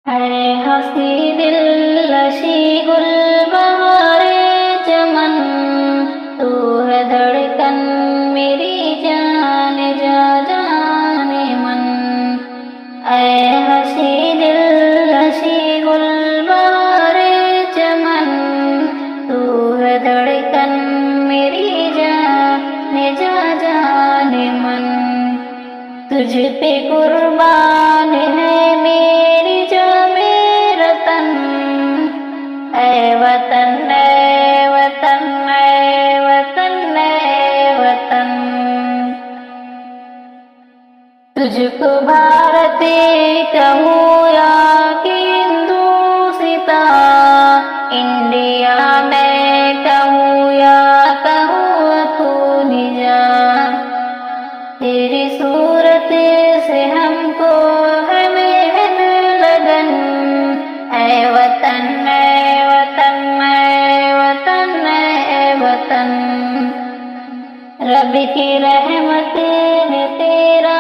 ہے ہنسی دل نشی گل بہارے چمن، تو ہے دھڑکن میری جان جا جانے من۔ اے ہنسی دل نشی گل بہارے چمن، تو ہے دھڑکن میری جان جا جانے من۔ تجھ پہ قربان ہے میری جاں میرا تن، اے وطن اے وطن اے وطن اے وطن۔ تجھ کو بھارت کہوں یا کہ ہندوستاں، انڈیا میں کہوں یا کہوں اپنی جان، تیری صورت سے ہم کو ہے محن لگن۔ اے وطن اے وطن اے وطن اے وطن۔ رب کی رحمت نے تیرا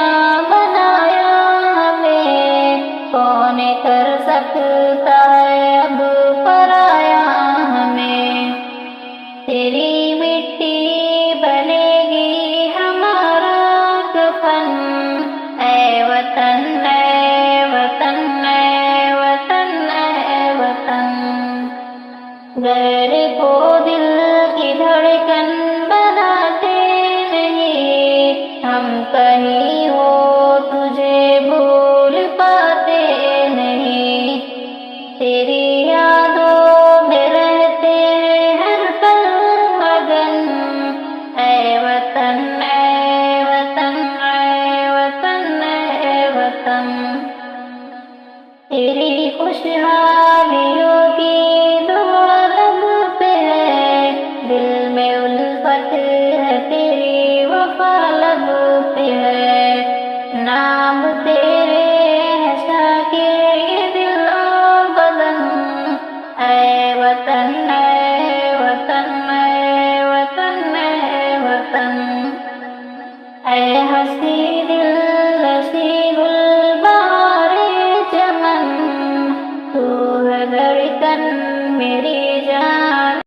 بنایا ہمیں، کون کر سکتا ہے اب پرایا ہمیں۔ تیری مٹی بنے گی ہمارا کفن، اے وطن اے وطن اے وطن اے وطن۔ غیر کو دل کی دھڑکن بناتے نہیں، ہم کہیں ہو تجھے بھول پاتے نہیں۔ تیری یادوں میں رہتے ہر پل مگن، اے وطن اے وطن اے وطن اے وطن۔ تیری خوشحالیوں کی دعا لب پہ ہے، دل میں الفت ہے تیری وفا لب پہ ہے۔ نام تیرے ہے شاکر یہ دل و بدن، اے وطن اے وطن اے وطن اے وطن۔ اے ہنسی دل